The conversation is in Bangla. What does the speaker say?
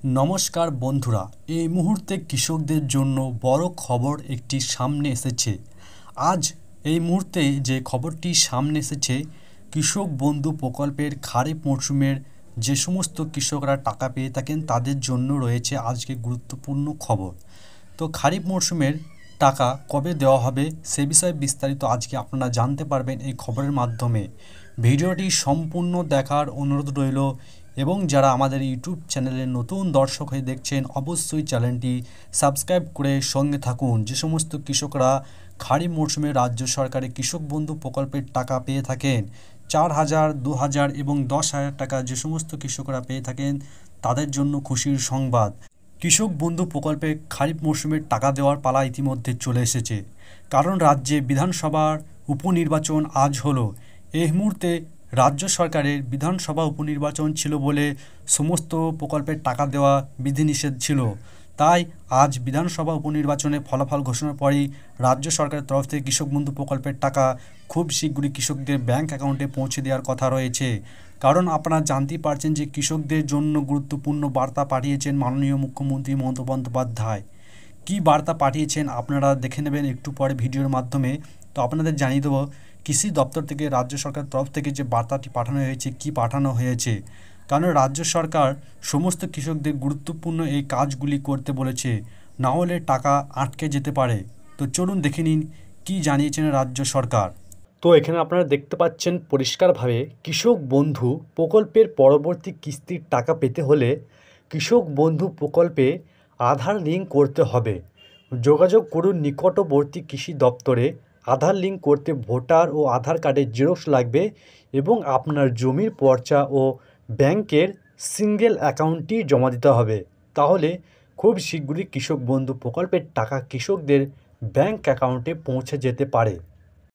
নমস্কার বন্ধুরা, এই মুহূর্তে কৃষকদের জন্য বড় খবর একটি সামনে এসেছে। আজ এই মুহূর্তে যে খবরটি সামনে এসেছে, কৃষক বন্ধু প্রকল্পের খারিফ মরশুমের যে সমস্ত কৃষকরা টাকা পেয়ে থাকেন তাদের জন্য রয়েছে আজকে গুরুত্বপূর্ণ খবর। তো খারিফ মরশুমের টাকা কবে দেওয়া হবে সে বিষয়ে বিস্তারিত আজকে আপনারা জানতে পারবেন এই খবরের মাধ্যমে। ভিডিওটি সম্পূর্ণ দেখার অনুরোধ রইল এবং যারা আমাদের ইউটিউব চ্যানেলের নতুন দর্শক হয়ে দেখছেন অবশ্যই চ্যানেলটি সাবস্ক্রাইব করে সঙ্গে থাকুন। যে সমস্ত কৃষকরা খারিফ মরশুমে রাজ্য সরকারের কৃষক বন্ধু প্রকল্পের টাকা পেয়ে থাকেন 4,000, 2,000 এবং 10,000 টাকা যে সমস্ত কৃষকরা পেয়ে থাকেন তাদের জন্য খুশির সংবাদ। কৃষক বন্ধু প্রকল্পে খারিফ মরশুমের টাকা দেওয়ার পালা ইতিমধ্যে চলে এসেছে, কারণ রাজ্যে বিধানসভার উপনির্বাচন আজ হলো। এই মুহূর্তে রাজ্য সরকারের বিধানসভা উপনির্বাচন ছিল বলে সমস্ত প্রকল্পের টাকা দেওয়া বিধিনিষেধ ছিল। তাই আজ বিধানসভা উপনির্বাচনের ফলাফল ঘোষণার পরেই রাজ্য সরকারের তরফ থেকে কৃষক বন্ধু প্রকল্পের টাকা খুব শীঘ্রই কৃষকদের ব্যাংক অ্যাকাউন্টে পৌঁছে দেওয়ার কথা রয়েছে। কারণ আপনারা জানতেই পারছেন যে কৃষকদের জন্য গুরুত্বপূর্ণ বার্তা পাঠিয়েছেন মাননীয় মুখ্যমন্ত্রী মমতা বন্দ্যোপাধ্যায়। কী বার্তা পাঠিয়েছেন আপনারা দেখে নেবেন একটু পরে ভিডিওর মাধ্যমে। তো আপনাদের জানিয়ে দেবো কৃষি দপ্তর থেকে রাজ্য সরকারের তরফ থেকে যে বার্তাটি পাঠানো হয়েছে, কী পাঠানো হয়েছে। কারণ রাজ্য সরকার সমস্ত কৃষকদের গুরুত্বপূর্ণ এই কাজগুলি করতে বলেছে, না হলে টাকা আটকে যেতে পারে। তো চলুন দেখে নিন কী জানিয়েছেন রাজ্য সরকার। তো এখানে আপনারা দেখতে পাচ্ছেন পরিষ্কারভাবে কৃষক বন্ধু প্রকল্পের পরবর্তী কিস্তির টাকা পেতে হলে কৃষক বন্ধু প্রকল্পে আধার লিঙ্ক করতে হবে। যোগাযোগ করুন নিকটবর্তী কৃষি দপ্তরে। আধার লিঙ্ক করতে ভোটার ও আধার কার্ডের জেরক্স লাগবে এবং আপনার জমির পর্চা ও ব্যাংকের সিঙ্গেল অ্যাকাউন্টটি জমা দিতে হবে। তাহলে খুব শীঘ্রই কৃষক বন্ধু প্রকল্পের টাকা কৃষকদের ব্যাংক অ্যাকাউন্টে পৌঁছে যেতে পারে।